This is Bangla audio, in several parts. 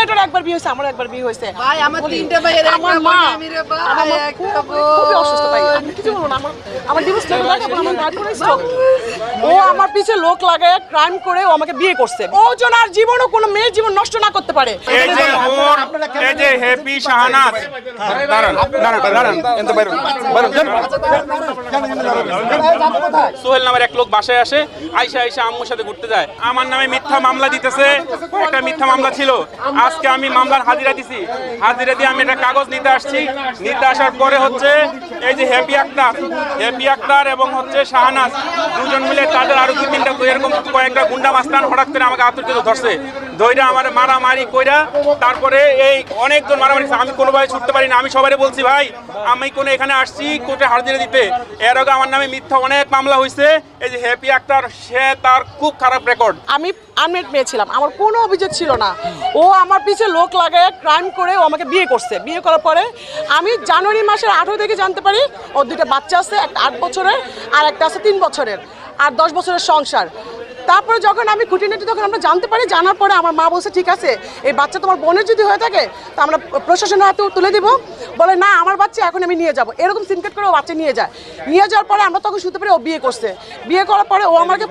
মেয়েটার একবার বিয়ে হয়েছে, আমার একবার বিয়ে হয়েছে। ভাই আমার তিনটা ভাইয়ের আমার মা খুবই অসুস্থ ভাই, আমি কিছু বলবো না। আমার ডিভোর্স লেটার দেখো, আমার ভাই করে স্ট্রোক। ও আমার পিছে লোক লাগায় ক্রাইম করে ও আমাকে বিয়ে করছে। ও যেন আর জীবনও কোনো মেয়ের জীবন নষ্ট না করতে পারে। এই যে হ্যাপি শাহনাজ, সোহেল নামের এক লোক বাসায় আসে, আইসা আম্মুর সাথে ঘুরতে যায়। আমার নামে মিথ্যা মামলা দিতেছে, একটা মিথ্যা মামলা ছিল। আজকে আমি মামলার হাজিরা দিছি, হাজিরা দিয়ে আমি একটা কাগজ নিতে আসছি। নিতে আসার পরে হচ্ছে এই যে হ্যাপি আক্তার এবং হচ্ছে শাহনাজ দুজন মিলে তাদের আরো 2-3টা এরকম কয়েকটা গুন্ডা মাস্তান হঠাৎ করে আমাকে আতঙ্কিত ধরছে, ধৈরা আমার মারামারি কইরা তারপরে এই অনেকজন মারামারি। আমি কোনোভাবে ছুটতে পারি না। আমি সবাই বলছি ভাই আমি কোনো এখানে আসছি কোর্টে হাজিরা দিতে। এর আগে আমার নামে মিথ্যা অনেক মামলা হয়েছে। এই যে হ্যাপি আক্তার, সে তার খুব খারাপ রেকর্ড। আমি আনমেরিড মেয়ে ছিলাম, আমার কোনো অভিযোগ ছিল না। ও আমার পিছে লোক লাগায় ক্রাইম করে ও আমাকে বিয়ে করছে। বিয়ে করার পরে আমি জানুয়ারি মাসের 18 থেকে জানতে পারি ওর 2টা বাচ্চা আছে, একটা 8 বছরের আর একটা আছে 3 বছরের, আর 10 বছরের সংসার। তারপরে যখন আমি খুঁটিনাটি তখন আমরা জানতে পারি, জানার পরে আমার মা বলছে ঠিক আছে এই বাচ্চা তোমার বোনের যদি হয়ে থাকে তা আমরা প্রশাসনের হাতে তুলে দিব। বলে না আমার বাচ্চা এখন আমি নিয়ে যাব, এরকম সিনকেট করে ও বাচ্চা নিয়ে যায়। নিয়ে যাওয়ার পরে আমরা তখন শুনতে পারি ও বিয়ে করছে। বিয়ে করার পরে ও আমাকে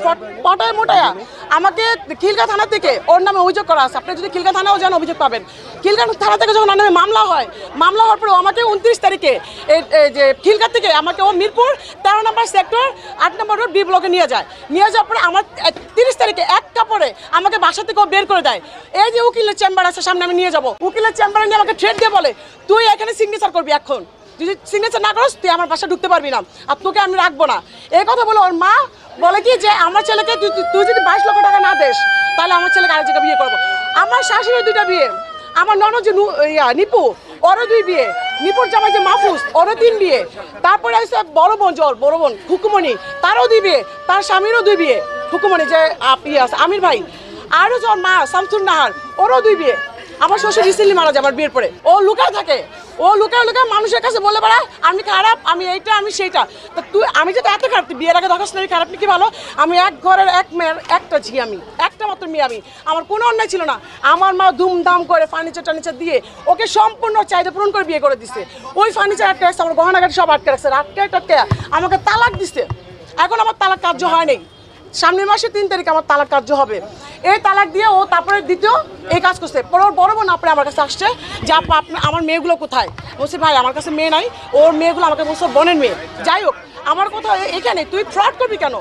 পটায় মোটায়া আমাকে খিলগা থানা থেকে ওর নামে অভিযোগ করা আছে। আপনি যদি খিলগা থানাও যান অভিযোগ পাবেন। খিলগা থানা থেকে যখন ওর নামে মামলা হয়, মামলা হওয়ার পরে আমাকে 29 তারিখে এই যে খিলগা থেকে আমাকে ও মিরপুর 13 নম্বর সেক্টর 8 নম্বর রোড বি ব্লকে নিয়ে যায়। নিয়ে যাওয়ার পরে আমার 30 তারিখে এক কাপড়ে আমাকে বাসা থেকে বের করে দেয়। এই যে উকিলের চেম্বার আছে সামনে, আমি নিয়ে যাব। উকিলের চেম্বারে নিয়ে আমাকে থ্রেট দিয়ে বলে তুই এখানে সিগনেচার করবি, এখন যদি সিগনেচার না করিস তুই আমার বাসা ঢুকতে পারবি না, আর তোকে আমি রাখবো না। এই কথা বলে ওর মা বলে কি যে আমার ছেলেকে তুই যদি 22 লক্ষ টাকা না দেস তাহলে আমার ছেলেকে আরেক জায়গায় বিয়ে করবো। আমার শাশুড়ির 2টা বিয়ে, আমার ননদ যে নিপু ওরও 2 বিয়ে, নিপুর জামাই যে মাহফুজ ওরও 3 বিয়ে। তারপরে আছে বড় বোন হুকুমণি, তারও 2 বিয়ে, তার স্বামীরও 2 বিয়ে। হুকুমণি যে আছে আমির ভাই, আরও যখন মা শামসুন নাহার ওরও 2 বিয়ে। আমার শ্বশুর রিসেন্টলি মারা যায় আমার বিয়ের পরে। ও লুকায় থাকে, ও লুকায় মানুষের কাছে বলে বেড়ায় আমি খারাপ, আমি এইটা, আমি সেইটা। তা তুই আমি যদি এত খারাপ, তুই বিয়ের আগে দেখাস না খারাপ নাকি ভালো? আমি এক ঘরের এক মেয়ের একটা ঝি, আমি একটা মাত্র মেয়ে। আমি আমার কোনো অন্যায় ছিল না। আমার মা ধুমধাম করে ফার্নিচার দিয়ে ওকে সম্পূর্ণ চাহিদা পূরণ করে বিয়ে করে দিচ্ছে। ওই ফার্নিচার আটকে রাখছে, আমার গহনাঘাটি সব আটকে রাখছে, আটকে আমাকে তালাক দিচ্ছে। এখন আমার তালাক কার্য হয় নাই, সামনের মাসে 3 তারিখে আমার তালাক কার্য হবে। এই তালাক দিয়ে ও তারপরে দ্বিতীয় এই কাজ করছে। পরে ওর বড় বোন আপনি আমার কাছে আসছে যে আপনি আমার মেয়েগুলো কোথায়? বলছি ভাই আমার কাছে মেয়ে নাই, ওর মেয়েগুলো আমাকে বলছে বোনের মেয়ে। যাই হোক আমার কথা এখানে, তুই ফ্রড করবি কেন?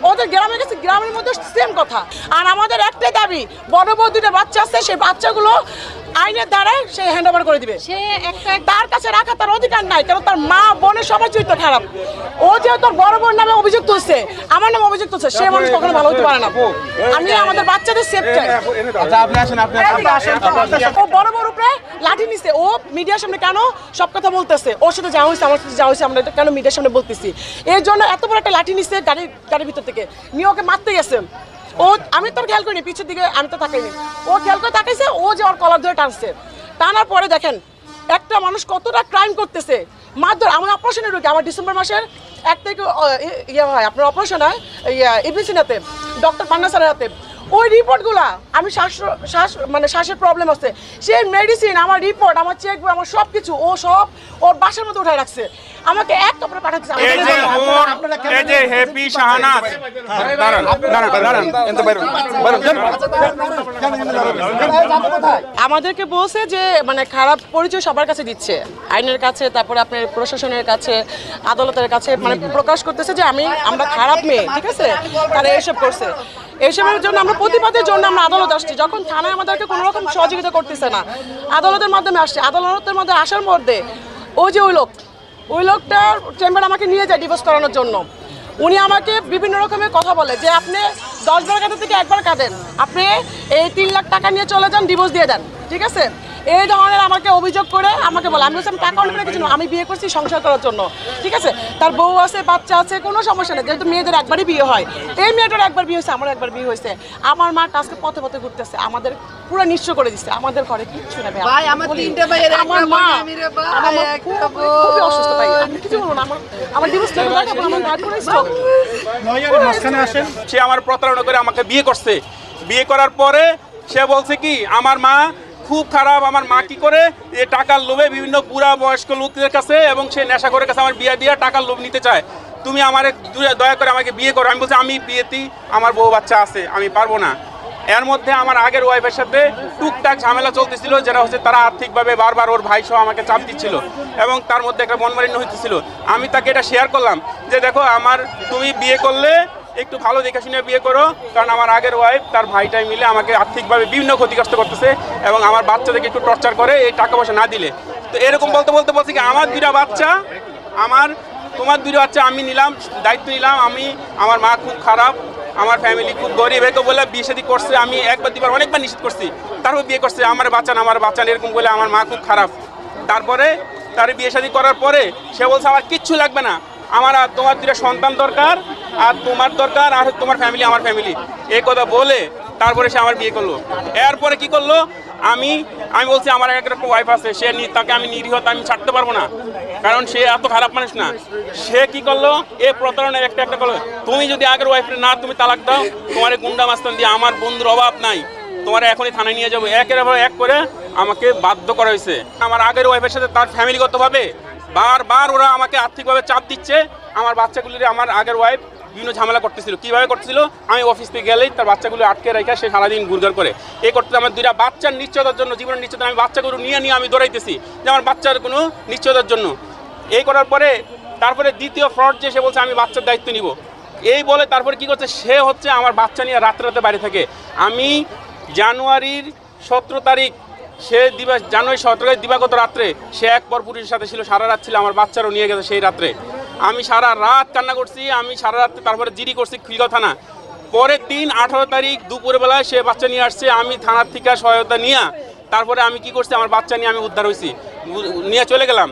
ওদের গ্রামে গেছে, গ্রামের মধ্যে সেম কথা। আর আমাদের একটাই দাবি, বড় বউ 2টা বাচ্চা আছে, সেই বাচ্চাগুলো আইনের দ্বারা সে হ্যান্ড ওভার করে দিবে। সে তার কাছে রাখা তার অধিকার নাই, কারণ তার মা বোনের সবার চরিত্র খারাপ। ও যেহেতু তোর বড় বোন নামে অভিযোগ তুলছে, আমার নামে অভিযোগ তুলছে, সে মানুষ কখনো ভালো হতে পারে না। আমি আমাদের বাচ্চাদের সেফ চাই। ও বড় বড় উপরে লাঠি নিচ্ছে, ও মিডিয়ার সামনে কেন সব কথা বলতেছে? ওর সাথে যা হয়েছে আমার সাথে যা হয়েছে আমরা কেন মিডিয়ার সামনে বলতেছি? এর জন্য এত বড় একটা লাঠি নিচ্ছে গাড়ির ভিতর থেকে নিয়ে ওকে মারতে গেছে। ও আমি তোর খেয়াল করিনি, পিছের দিকে আমি তো তাকাইনি, ও খেয়াল করে তাকাইছে। ও যে ওর কলার ধরে টানছে, টানার পরে দেখেন একটা মানুষ কতটা ক্রাইম করতেছে। মারধর, আমার অপারেশনে ঢুকে আমার ডিসেম্বর মাসের 1 তারিখে ইয়ে হয় আপনার অপারেশন হয় ইবিসির হাতে, ডক্টর পান্না স্যারের হাতে। ওই রিপোর্টগুলা আমি শ্বাসের প্রবলেম আছে, সেই মেডিসিন, আমার রিপোর্ট, আমার চেক বই, আমার সব কিছু ও সব ওর বাসার মধ্যে উঠায় রাখছে, আমাকে এক কাপড়ে পাঠাচ্ছে। এই যে হ্যাপি শাহনাজ, আমাদেরকে বলছে যে মানে খারাপ পরিচয় সবার কাছে দিচ্ছে, আইনের কাছে, তারপরে আপনার প্রশাসনের কাছে, আদালতের কাছে, মানে প্রকাশ করতেছে যে আমরা খারাপ মেয়ে, ঠিক আছে, তারা এসব করছে। এইসবের জন্য আমরা প্রতিবাদের জন্য আমরা আদালত আসছি। যখন থানায় আমাদেরকে কোনো রকম সহযোগিতা করতেছে না, আদালতের মাধ্যমে আসছে। আদালতের মধ্যে আসার মধ্যে ওই যে ওই লোকটার চেম্বার আমাকে নিয়ে যায় ডিভোর্স করানোর জন্য। উনি আমাকে বিভিন্ন রকমের কথা বলে যে আপনি 10 বার কাঁদে থেকে একবার কাঁদেন, আপনি এই 3 লাখ টাকা নিয়ে চলে যান, ডিভোর্স দিয়ে দেন, ঠিক আছে। এই ধরনের আমাকে অভিযোগ করে আমাকে বলে। আমি বলছি টাকা নেবে না, কিছু না, আমি বিয়ে করছি সংসার করার জন্য, ঠিক আছে। তার বউ আছে, বাচ্চা আছে, কোনো সমস্যা নেই, যেহেতু মেয়েদের একবারই বিয়ে হয়। এই মেয়েটার একবার বিয়ে হয়েছে, আমার একবার বিয়ে হয়েছে। আমার মা আজকে পথে ঘুরতেছে, আমাদের পুরো নিঃস্ব করে দিচ্ছে, আমাদের ঘরে কিচ্ছু নেই ভাই। আমার 3টা ভাইয়ের আমার মা খুবই অসুস্থ ভাই, আমি কিছু বলবো না। আমার ডিভোর্স লেটার দেখো, আমার ভাই করে স্ট্রোক। সে আমার প্রতারণা করে আমাকে বিয়ে করছে। বিয়ে করার পরে সে বলছে কি আমার মা খুব খারাপ। আমার মা কি করে এই টাকার লোভে বিভিন্ন বুড়া বয়স্ক লোকদের কাছে এবং সে নেশা করে কাছে আমার বিয়ে দিয়ে টাকার লোভ নিতে চায়। তুমি আমার দয়া করে আমাকে বিয়ে করো। আমি বলছি আমি বিয়েতেই আমার বউ বাচ্চা আছে, আমি পারবো না। এর মধ্যে আমার আগের ওয়াইফের সাথে টুকটাক ঝামেলা চলতেছিল, যেটা হচ্ছে তারা আর্থিকভাবে বারবার ওর ভাই সহ আমাকে চাপ দিচ্ছিল এবং তার মধ্যে একটা মনমালিন্য হইতেছিল। আমি তাকে এটা শেয়ার করলাম যে দেখো তুমি বিয়ে করলে একটু ভালো দেখে শুনে বিয়ে করো, কারণ আমার আগের ওয়াইফ তার ভাইটাই মিলে আমাকে আর্থিকভাবে বিভিন্ন ক্ষতিগ্রস্ত করতেছে এবং আমার বাচ্চাদেরকে একটু টর্চার করে এই টাকা পয়সা না দিলে। তো এরকম বলতে বলছি কি আমার দুইটা বাচ্চা, তোমার দুইটা বাচ্চা আমি নিলাম, দায়িত্ব নিলাম। আমার মা খুব খারাপ, আমার ফ্যামিলি খুব গরিব, একে বলে বিয়ে শাদী করছে। আমি একবার দুবার অনেকবার নিষেধ করছি, তারপর বিয়ে করছে। আমার বাচ্চা এরকম বলে আমার মা খুব খারাপ। তারপরে তার বিয়ে শাদী করার পরে সে বলছে আমার কিচ্ছু লাগবে না, তোমার দুইটা সন্তান দরকার, আর তোমার দরকার, আর তোমার ফ্যামিলি আমার ফ্যামিলি, এই কথা বলে তারপরে সে আমার বিয়ে করলো। এরপরে কি করলো, আমি বলছি আমার একটা ওয়াইফ আছে, তাকে আমি নিরীহতা আমি ছাড়তে পারবো না, কারণ সে এত খারাপ মানুষ না। সে কি করলো, প্রতারণের একটা করলো, তুমি যদি আগের ওয়াইফের না তুমি তালাক দাও, তোমার গুন্ডা মাস্তান দিয়ে আমার বন্ধুর অভাব নাই, তোমার এখনই থানায় নিয়ে যাবো। একের পর এক করে আমাকে বাধ্য করা হয়েছে। আমার আগের ওয়াইফের সাথে তার ফ্যামিলিগতভাবে বারবার ওরা আমাকে আর্থিকভাবে চাপ দিচ্ছে। আমার বাচ্চাগুলির আমার আগের ওয়াইফ বিভিন্ন ঝামেলা করতেছিল। কীভাবে করতেছিল, আমি অফিস থেকে গেলেই তার বাচ্চাগুলো আটকে রেখে সে সারাদিন ঘুরঘুর করে এই করতে। আমার দুইটা বাচ্চার নিশ্চয়তার জন্য, জীবনের নিশ্চয়তা, আমি বাচ্চাগুলো নিয়ে আমি দৌড়াইতেছি যে আমার বাচ্চার কোনো নিশ্চয়তার জন্য। এই করার পরে তারপরে দ্বিতীয় ফ্রড যে সে বলছে আমি বাচ্চার দায়িত্ব নিব, এই বলে তারপরে কি করছে, সে হচ্ছে আমার বাচ্চা নিয়ে রাতে বাইরে থাকে। আমি জানুয়ারির 17 তারিখ, জানুয়ারি 17 তারিখ দিবাগত রাত্রে সে এক পর পুরুষের সাথে ছিল, সারা রাত ছিল, আমার বাচ্চারও নিয়ে গেছে সেই রাত্রে। আমি সারা রাত কান্না করছি, আমি সারা রাত্রে তারপরে জিডি করছি খিলগাঁও থানা। পরের দিন 18 তারিখ দুপুরবেলায় সে বাচ্চা নিয়ে আসছে, আমি থানার থেকে সহায়তা নিয়ে তারপরে আমি কি করছি, আমার বাচ্চা নিয়ে আমি উদ্ধার হয়েছি, নিয়ে চলে গেলাম।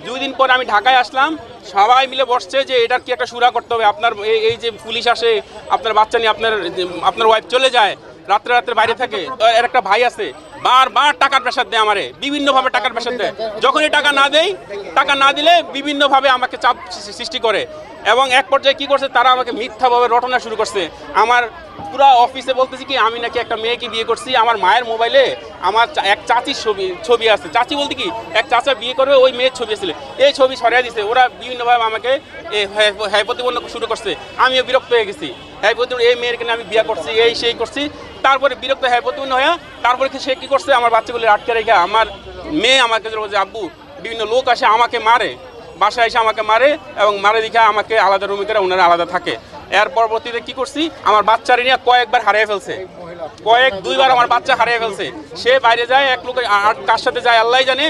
2 দিন পরে আমি ঢাকায় আসলাম, সবাই মিলে বসছে যে এটার কি একটা সুরা করতে হবে। আপনার এই যে পুলিশ আসে, আপনার বাচ্চা নিয়ে আপনার ওয়াইফ চলে যায়, রাত্রে বাইরে থাকে, এর একটা ভাই আছে, বারবার টাকার প্রেশার দেয় আমারে, বিভিন্নভাবে টাকার প্রেশার দেয়। যখনই টাকা না দিলে বিভিন্নভাবে আমাকে চাপ সৃষ্টি করে। এবং এক পর্যায়ে কি করছে, তারা আমাকে মিথ্যাভাবে রটনা শুরু করছে। আমার পুরো অফিসে বলতেছি কি আমি নাকি একটা মেয়েকে বিয়ে করছি। আমার মায়ের মোবাইলে আমার এক চাচির ছবি আছে, চাচি বলতে কি এক চাচা বিয়ে করবে, ওই মেয়ের ছবি ছিল, এই ছবি সরিয়ে দিছে। ওরা বিভিন্নভাবে আমাকে হ্যাঁ প্রতিপন্ন শুরু করছে। আমিও বিরক্ত হয়ে গেছি, হ্যাঁ প্রতিপন্ন, এই মেয়ের কিনে আমি বিয়ে করছি, এই সেই করছি। তারপরে বিরক্ত হ্যাঁ প্রতিপন্ন হয়ে তারপরে সে কী করছে, আমার বাচ্চাগুলো আটকে রেখে আমার মেয়ে আমাকে বলছে আব্বু বিভিন্ন লোক আসে আমাকে মারে, বাসায় এসে আমাকে মারে এবং মারে দেখে আমাকে আলাদা রুমে করে ওনারা আলাদা থাকে। এর পরবর্তীতে কি করছি, আমার বাচ্চারা নিয়ে কয়েকবার হারিয়ে ফেলছে, দুইবার আমার বাচ্চা হারিয়ে ফেলছে। সে বাইরে যায়, এক লোক কার সাথে যায় আল্লাহ জানে।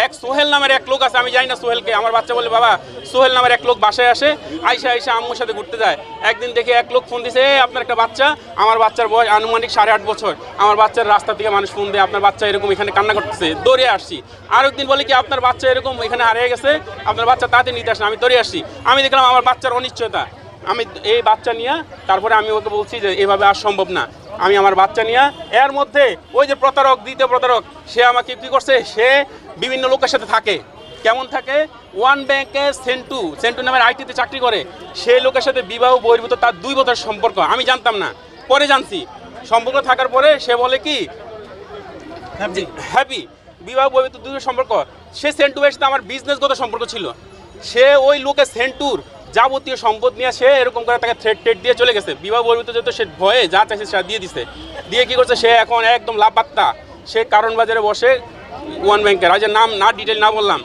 এক সোহেল নামের এক লোক আছে, আমি জানি না সোহেলকে। আমার বাচ্চা বলে বাবা সোহেল নামের এক লোক বাসায় আসে, আইসা আম্মুর সাথে ঘুরতে যায়। একদিন দেখে এক লোক ফোন দিছে, আপনার একটা বাচ্চা, আমার বাচ্চার বয়স আনুমানিক 8.5 বছর। আমার বাচ্চার রাস্তা থেকে মানুষ ফোন দেয় আপনার বাচ্চা এরকম এখানে কান্না করতেছে, দৌড়ে আসছি। আরেকদিন বলে কি আপনার বাচ্চা এরকম এখানে হারিয়ে গেছে, আপনার বাচ্চা তাড়াতাড়ি নিতে আসেন। আমি দৌড়ে আসছি, আমি দেখলাম আমার বাচ্চার অনিশ্চয়তা। আমি এই বাচ্চা নিয়ে তারপরে আমি ওকে বলছি যে এভাবে আর সম্ভব না, আমি আমার বাচ্চা নিয়ে। এর মধ্যে ওই যে দ্বিতীয় প্রতারক, সে আমাকে কী করছে, সে বিভিন্ন লোকের সাথে থাকে। কেমন থাকে, ওয়ান ব্যাংকে সেন্টু নামের আইটিতে চাকরি করে, সেই লোকের সাথে বিবাহ বহির্ভূত তার 2 বছর সম্পর্ক। আমি জানতাম না, পরে জানছি। সম্পর্ক থাকার পরে সে বলে কি হ্যাপি, বিবাহ বহির্ভূত 2 বছর সম্পর্ক। সে সেন্টুর সাথে আমার বিজনেসগত সম্পর্ক ছিল। সে ওই লোকের সেন্টুর যাবতীয় সম্পদ নিয়ে সে এরকম করে তাকে থ্রেট দিয়ে চলে গেছে। বিবাহ বহির্ভূত যেহেতু সে ভয়ে যা চাইছে সেটা দিয়ে দিছে। দিয়ে কী করছে, সে এখন একদম লাপাত্তা। সে কারণ বাজারে বসে ওয়ান ব্যাংকের, আজ নাম না ডিটেল না বললাম,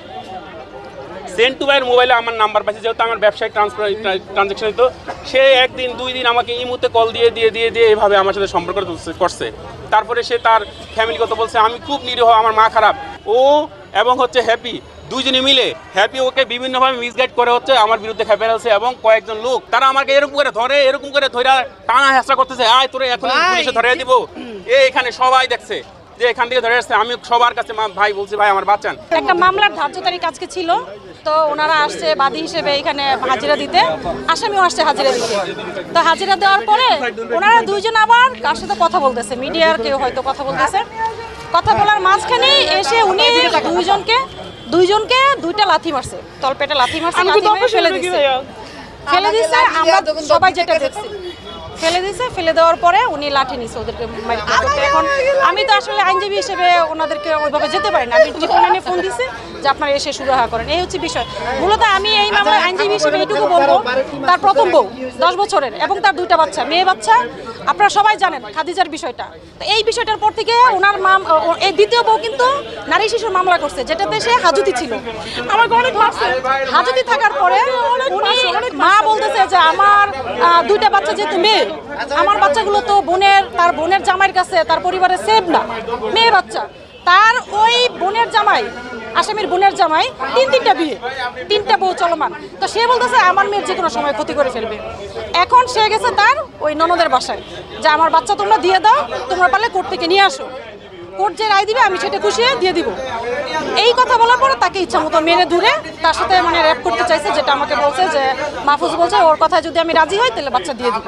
সেন্টু ভাইয়ের মোবাইলে আমার নাম্বার পাইছে, যেহেতু আমার ব্যবসায়িক ট্রানজ্যাকশন হতো। সে 1 দিন 2 দিন আমাকে ইমুতে কল দিয়ে এভাবে আমার সাথে সম্পর্ক করছে। তারপরে সে তার ফ্যামিলিগত বলছে আমি খুব নিরীহ, আমার মা খারাপ। ও এবং হচ্ছে হ্যাপি দুইজনে মিলে, হ্যাপি ওকে বিভিন্নভাবে মিসগাইড করে হচ্ছে আমার বিরুদ্ধে খেপে ফেলছে। এবং কয়েকজন লোক তারা আমাকে এরকম করে ধরে টানা হেঁচড়া করতেছে, আয় তোরে এখন পুলিশে ধরে দিব। এখানে সবাই দেখছে যে এখান থেকে ধরে আসছে। আমি সবার কাছে ভাই বলছি ভাই আমার বাঁচান। একটা মামলার ধার্য তারিখ আজকে ছিল, তো ওনারা আসছে বাদী হিসেবে এখানে হাজিরা দিতে, আসামিও আসছে হাজিরা দিতে। তো হাজিরা দেওয়ার পরে ওনারা দুইজন আবার কার সাথে কথা বলতেছে, মিডিয়ার কেউ হয়তো কথা বলতেছে। কথা বলার মাঝখানে এসে উনি দুইজনকে 2টা লাথি মারছে, তলপেটে লাথি মারছে, ফেলে দিচ্ছে। আমরা সবাই যেটা দেখছি ফেলে দিয়েছে, ফেলে দেওয়ার পরে উনি লাঠি নিছে ওদেরকে মারতে। এখন আমি তো আসলে আইনজীবী হিসেবে ওনাদেরকে ওইভাবে যেতে পারি না, আমি টিপলাইনে ফোন দিছি যে আপনারা এসে সুরাহা করেন, এই হচ্ছে বিষয়। মূলত আমি এই মামলার আইনজীবী হিসেবে এইটুকু বলবো, তার প্রথম বউ 10 বছরের এবং তার 2টা বাচ্চা, মেয়ে বাচ্চা, আপনারা সবাই জানেন খাদিজার বিষয়টা। তো এই বিষয়টার পর থেকে ওনার এই দ্বিতীয় বউ কিন্তু নারী শিশুর মামলা করছে, যেটাতে সে হাজতি ছিল। আমার অনেক হাজতি থাকার পরে উনি মা বলতেছে যে আমার 2টা বাচ্চা যেহেতু মেয়ে, আমার বাচ্চাগুলো তো তার বোনের জামাইয়ের কাছে, তার পরিবারে সেভ না, মেয়ে বাচ্চা। তার ওই বোনের জামাই, আসামির বোনের জামাই 3টা বিয়ে, 3টা বউ চলমান। তো সে বলতেছে আমার মেয়ের যে কোনো সময় ক্ষতি করে ফেলবে। এখন সে গেছে তার ওই ননদের বাসায় যে আমার বাচ্চা তোমরা দিয়ে দাও, তোমরা পারলে কোর্ট থেকে নিয়ে আসো, কোর্ট যে রায় দিবে আমি সেটা খুশি দিয়ে দিব। এই কথা বলার পরে তাকে ইচ্ছা মতো মেরে ধরে তার সাথে র্যাপ করতে চাইছে, যেটা আমাকে বলছে যে মাহফুজ বলছে ওর কথায় যদি আমি রাজি হই তাহলে বাচ্চা দিয়ে দিব।